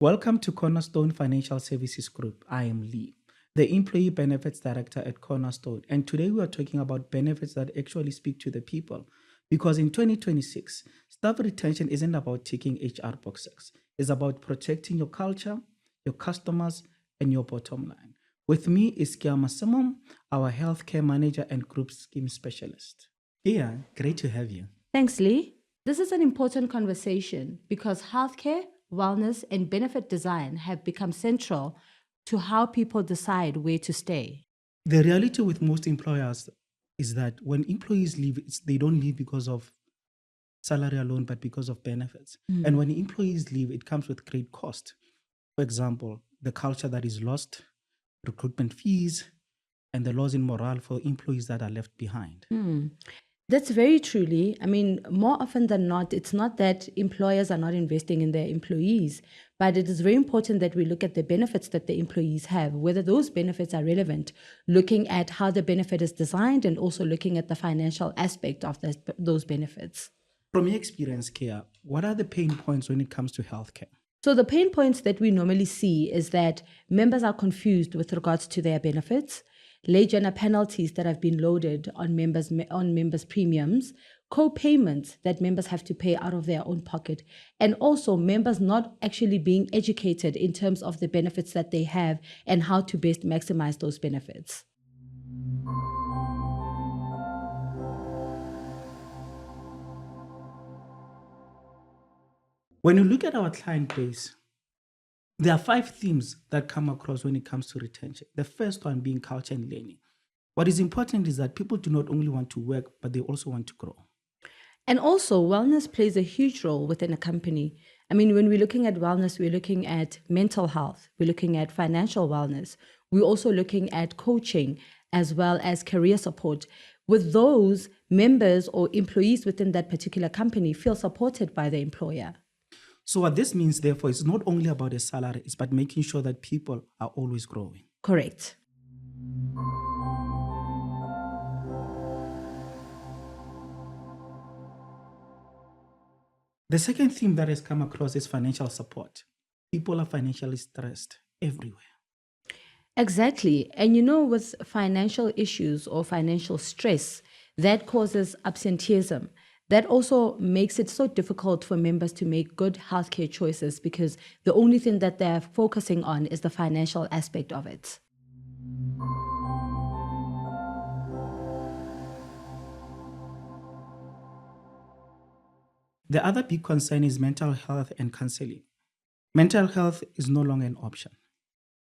Welcome to Cornerstone Financial Services Group. I am Lee, the Employee Benefits Director at Cornerstone. And today we are talking about benefits that actually speak to the people. Because in 2026, staff retention isn't about ticking HR boxes. It's about protecting your culture, your customers, and your bottom line. With me is Kia Masimum, our healthcare manager and group scheme specialist. Kia, great to have you. Thanks, Lee. This is an important conversation because healthcare, wellness, and benefit design have become central to how people decide where to stay. The reality with most employers is that when employees leave, they don't leave because of salary alone, but because of benefits. And when employees leave, it comes with great cost. For example, the culture that is lost, recruitment fees, and the loss in morale for employees that are left behind. That's very truly. I mean, more often than not, it's not that employers are not investing in their employees, but it is very important that we look at the benefits that the employees have, whether those benefits are relevant, looking at how the benefit is designed and also looking at the financial aspect of those benefits. From your experience, Kia, what are the pain points when it comes to healthcare? So the pain points that we normally see is that members are confused with regards to their benefits, late joiner penalties that have been loaded on members' premiums, co-payments that members have to pay out of their own pocket, and also members not actually being educated in terms of the benefits that they have and how to best maximize those benefits. When you look at our client base, there are 5 themes that come across when it comes to retention. The first one being culture and learning. What is important is that people do not only want to work, but they also want to grow. And also, wellness plays a huge role within a company. I mean, when we're looking at wellness, we're looking at mental health, we're looking at financial wellness, we're also looking at coaching as well as career support. With those, members or employees within that particular company feel supported by the employer. So what this means, therefore, is not only about a salary, it's about making sure that people are always growing. Correct. The second theme that has come across is financial support. People are financially stressed everywhere. Exactly. And you know, with financial issues or financial stress, that causes absenteeism. That also makes it so difficult for members to make good healthcare choices because the only thing that they're focusing on is the financial aspect of it. The other big concern is mental health and counseling. Mental health is no longer an option.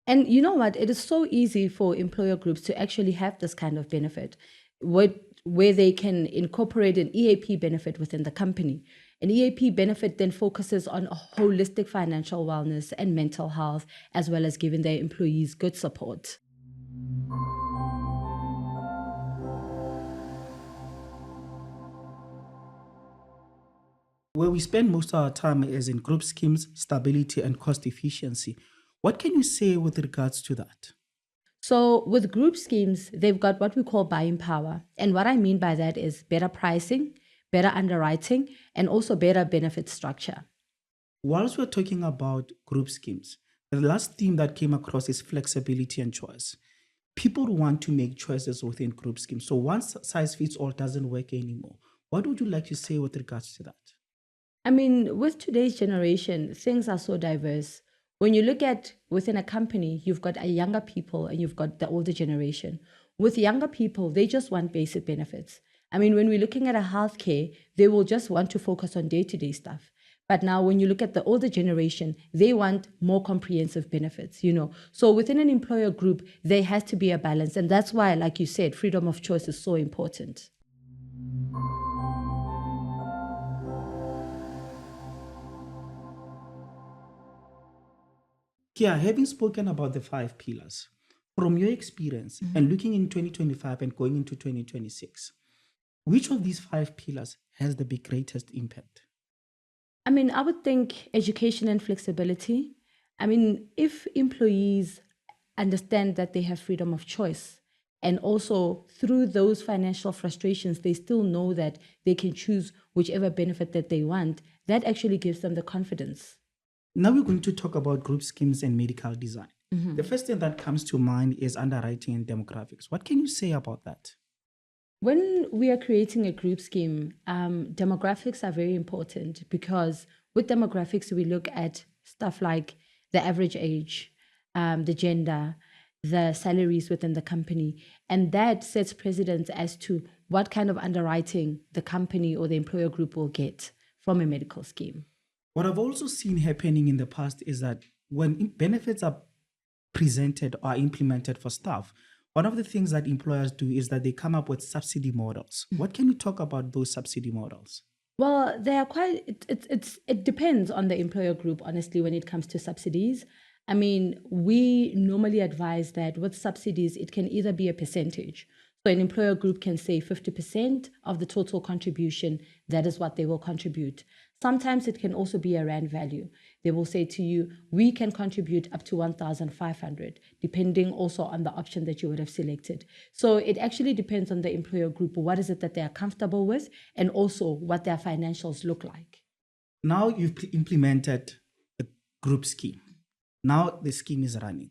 And you know what? It is so easy for employer groups to actually have this kind of benefit where they can incorporate an EAP benefit within the company. An EAP benefit then focuses on a holistic financial wellness and mental health, as well as giving their employees good support. Where we spend most of our time is in group schemes, stability, and cost efficiency. What can you say with regards to that? So with group schemes, they've got what we call buying power. And what I mean by that is better pricing, better underwriting, and also better benefit structure. Whilst we're talking about group schemes, the last theme that came across is flexibility and choice. People want to make choices within group schemes. So one size fits all doesn't work anymore. What would you like to say with regards to that? I mean, with today's generation, things are so diverse. When you look at within a company, you've got a younger people and you've got the older generation. With younger people, they just want basic benefits. I mean, when we're looking at a healthcare, they will just want to focus on day-to-day stuff. But now when you look at the older generation, they want more comprehensive benefits, you know. So within an employer group, there has to be a balance. And that's why, like you said, freedom of choice is so important. Kia, having spoken about the 5 pillars, from your experience and looking in 2025 and going into 2026, which of these 5 pillars has the greatest impact? I mean, I would think education and flexibility. I mean, if employees understand that they have freedom of choice, and also through those financial frustrations, they still know that they can choose whichever benefit that they want, that actually gives them the confidence. Now we're going to talk about group schemes and medical design. The first thing that comes to mind is underwriting and demographics. What can you say about that? When we are creating a group scheme, demographics are very important because with demographics, we look at stuff like the average age, the gender, the salaries within the company, and that sets precedence as to what kind of underwriting the company or the employer group will get from a medical scheme. What I've also seen happening in the past is that when benefits are presented or implemented for staff, one of the things that employers do is that they come up with subsidy models. What can you talk about those subsidy models? Well, they are quite. It depends on the employer group, honestly, when it comes to subsidies. I mean, we normally advise that with subsidies, it can either be a percentage. So an employer group can say 50% of the total contribution, that is what they will contribute. Sometimes it can also be a rand value. They will say to you, we can contribute up to 1,500, depending also on the option that you would have selected. So it actually depends on the employer group. What is it that they are comfortable with, and also what their financials look like. Now you've implemented a group scheme. Now the scheme is running.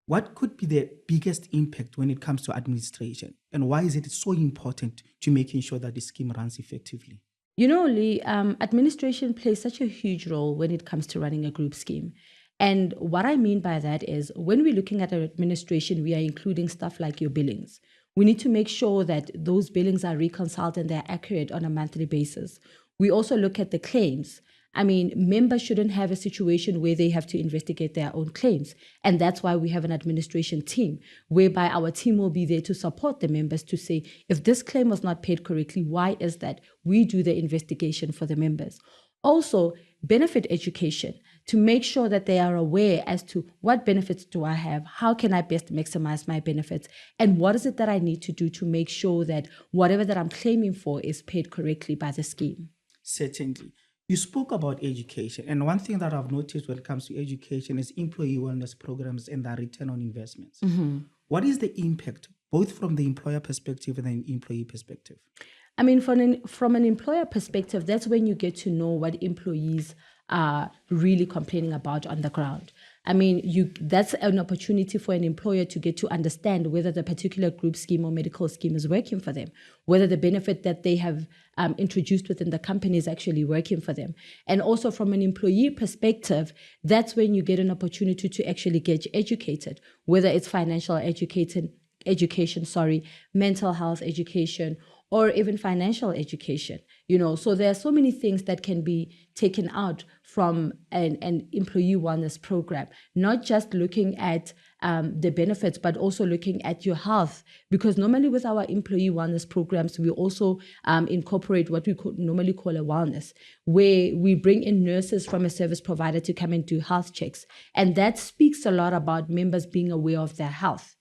What could be the biggest impact when it comes to administration? And why is it so important to making sure that the scheme runs effectively? You know, Lee, administration plays such a huge role when it comes to running a group scheme. And what I mean by that is when we're looking at our administration, we are including stuff like your billings. We need to make sure that those billings are reconciled and they're accurate on a monthly basis. We also look at the claims. I mean, members shouldn't have a situation where they have to investigate their own claims. And that's why we have an administration team, whereby our team will be there to support the members to say, if this claim was not paid correctly, why is that? We do the investigation for the members. Also, benefit education to make sure that they are aware as to what benefits do I have, how can I best maximize my benefits, and what is it that I need to do to make sure that whatever that I'm claiming for is paid correctly by the scheme. Certainly. You spoke about education, and one thing that I've noticed when it comes to education is employee wellness programs and their return on investments. What is the impact, both from the employer perspective and the employee perspective? I mean, from an employer perspective, that's when you get to know what employees are really complaining about on the ground. I mean, that's an opportunity for an employer to get to understand whether the particular group scheme or medical scheme is working for them, whether the benefit that they have introduced within the company is actually working for them. And also from an employee perspective, that's when you get an opportunity to actually get educated, whether it's financial education, mental health education, or even financial education, so there are so many things that can be taken out from an employee wellness program, not just looking at the benefits, but also looking at your health, because normally with our employee wellness programs, we also incorporate what we normally call a wellness, where we bring in nurses from a service provider to come and do health checks. And that speaks a lot about members being aware of their health.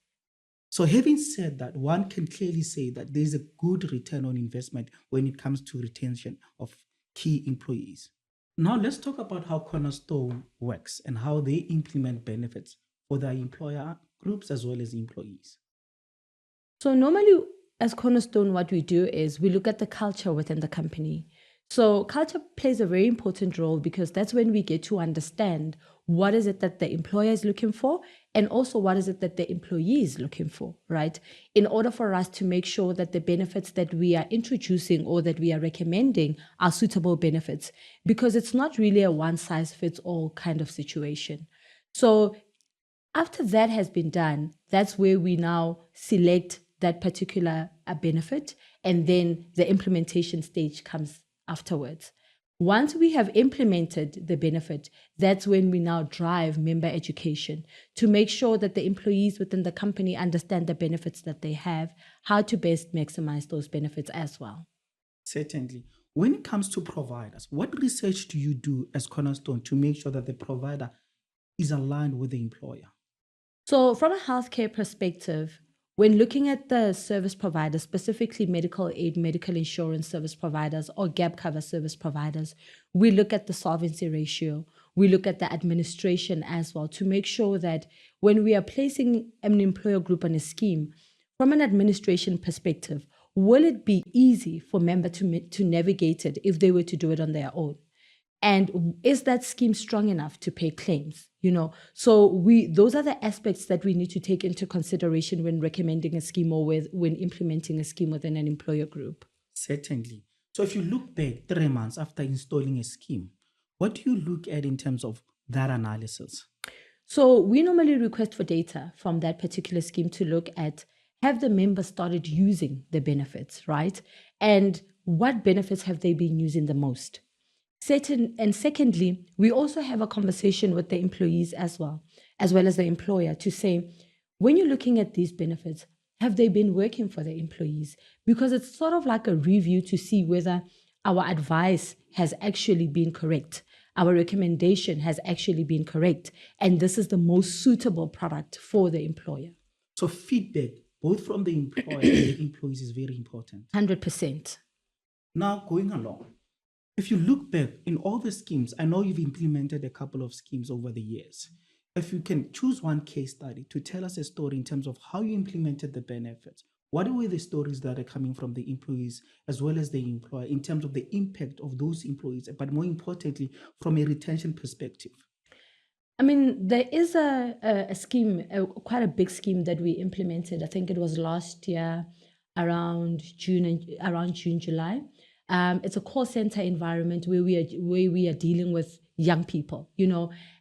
So having said that, one can clearly say that there's a good return on investment when it comes to retention of key employees. Now let's talk about how Cornerstone works and how they implement benefits for their employer groups as well as employees. So normally as Cornerstone, what we do is we look at the culture within the company. So culture plays a very important role because that's when we get to understand what is it that the employer is looking for, and also what is it that the employee is looking for, right? In order for us to make sure that the benefits that we are introducing or that we are recommending are suitable benefits, because it's not really a one-size-fits-all kind of situation. So after that has been done, that's where we now select that particular benefit, and then the implementation stage comes afterwards. Once we have implemented the benefit, that's when we now drive member education to make sure that the employees within the company understand the benefits that they have, how to best maximize those benefits as well. Certainly. When it comes to providers, what research do you do as Cornerstone to make sure that the provider is aligned with the employer? So from a healthcare perspective, when looking at the service providers, specifically medical aid, medical insurance service providers, or gap cover service providers, we look at the solvency ratio. We look at the administration as well to make sure that when we are placing an employer group on a scheme, from an administration perspective, will it be easy for member to navigate it if they were to do it on their own? And is that scheme strong enough to pay claims? So those are the aspects that we need to take into consideration when recommending a scheme or when implementing a scheme within an employer group. Certainly. So if you look back 3 months after installing a scheme, what do you look at in terms of that analysis? So we normally request for data from that particular scheme to look at, have the members started using the benefits, right? And what benefits have they been using the most? And secondly, we also have a conversation with the employees as well as the employer, to say, when you're looking at these benefits, have they been working for the employees? Because it's sort of like a review to see whether our advice has actually been correct, our recommendation has actually been correct, and this is the most suitable product for the employer. So feedback, both from the employer and the employees, is very important. 100%. Now, going along, if you look back in all the schemes, I know you've implemented a couple of schemes over the years. If you can choose one case study to tell us a story in terms of how you implemented the benefits, what were the stories that are coming from the employees as well as the employer in terms of the impact of those employees, but more importantly, from a retention perspective? I mean, there is a scheme, quite a big scheme that we implemented. I think it was last year around June, July. It's a call center environment where we are dealing with young people,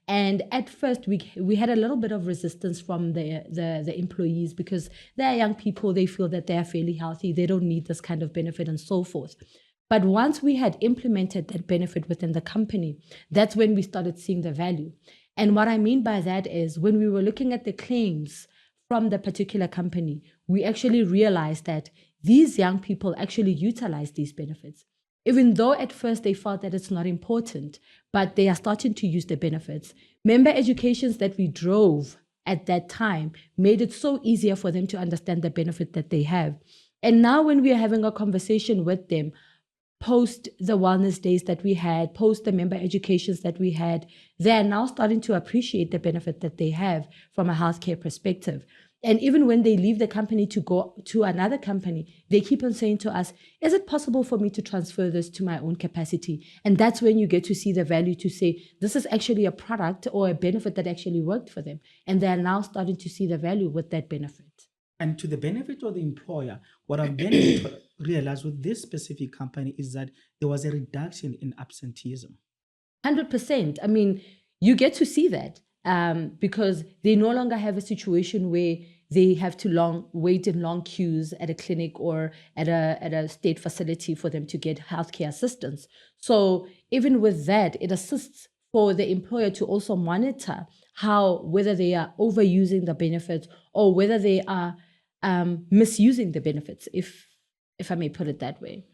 And at first, we had a little bit of resistance from the employees, because they are young people. They feel that they are fairly healthy. They don't need this kind of benefit and so forth. But once we had implemented that benefit within the company, that's when we started seeing the value. And what I mean by that is, when we were looking at the claims from the particular company, we actually realized that these young people actually utilize these benefits. Even though at first they felt that it's not important, but they are starting to use the benefits. Member educations that we drove at that time made it so easier for them to understand the benefit that they have. And now when we are having a conversation with them, post the wellness days that we had, post the member educations that we had, they are now starting to appreciate the benefit that they have from a healthcare perspective. And even when they leave the company to go to another company, they keep on saying to us, is it possible for me to transfer this to my own capacity? And that's when you get to see the value, to say, this is actually a product or a benefit that actually worked for them. And they are now starting to see the value with that benefit. And to the benefit of the employer, what I've then realized with this specific company is that there was a reduction in absenteeism. 100%. I mean, you get to see that because they no longer have a situation where they have to wait in long queues at a clinic or at a state facility for them to get healthcare assistance. So even with that, it assists for the employer to also monitor whether they are overusing the benefits or whether they are misusing the benefits, if I may put it that way.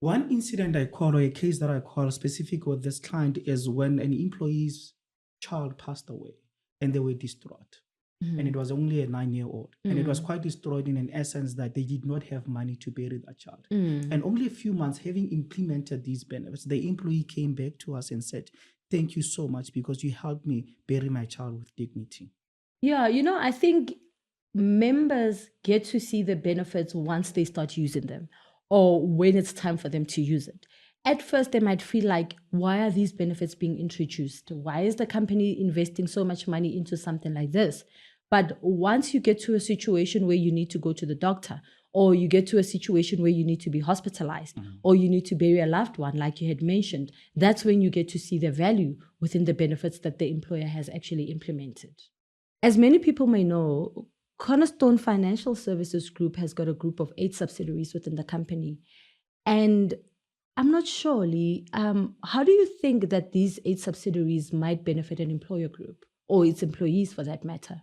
One incident I call, or a case that I call specific with this client, is when an employee's child passed away and they were distraught. And it was only a 9-year-old. And it was quite distraught in an essence that they did not have money to bury that child. And only a few months having implemented these benefits, the employee came back to us and said, thank you so much because you helped me bury my child with dignity. Yeah, I think members get to see the benefits once they start using them, or when it's time for them to use it. At first, they might feel like, why are these benefits being introduced? Why is the company investing so much money into something like this? But once you get to a situation where you need to go to the doctor, or you get to a situation where you need to be hospitalized, or you need to bury a loved one, like you had mentioned, that's when you get to see the value within the benefits that the employer has actually implemented. As many people may know, Cornerstone Financial Services Group has got a group of 8 subsidiaries within the company. And I'm not sure, Lee, how do you think that these 8 subsidiaries might benefit an employer group, or its employees for that matter?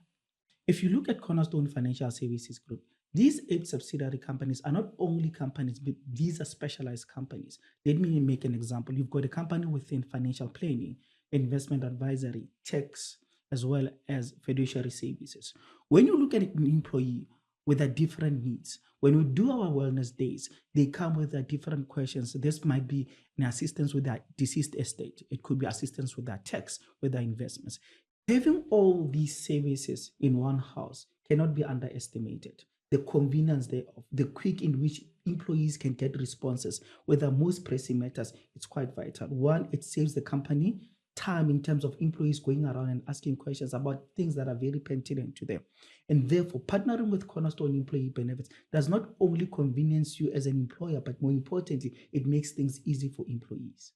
If you look at Cornerstone Financial Services Group, these 8 subsidiary companies are not only companies, but these are specialized companies. Let me make an example. You've got a company within financial planning, investment advisory, tax, as well as fiduciary services. When you look at an employee with their different needs, when we do our wellness days, they come with their different questions. This might be an assistance with their deceased estate. It could be assistance with their tax, with their investments. Having all these services in one house cannot be underestimated. the convenience thereof, the quick in which employees can get responses, whether most pressing matters, it's quite vital. One, it saves the company time in terms of employees going around and asking questions about things that are very pertinent to them. And therefore, partnering with Cornerstone Employee Benefits does not only convenience you as an employer, but more importantly, it makes things easy for employees.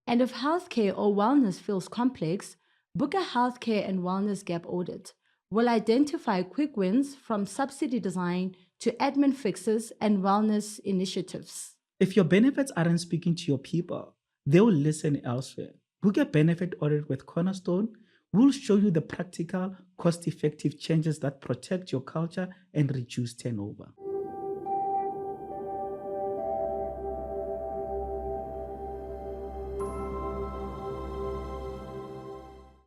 And if healthcare or wellness feels complex, book a healthcare and wellness gap audit. We'll identify quick wins from subsidy design to admin fixes and wellness initiatives. If your benefits aren't speaking to your people, they will listen elsewhere. Book a benefit audit with Cornerstone. We'll show you the practical, cost effective changes that protect your culture and reduce turnover.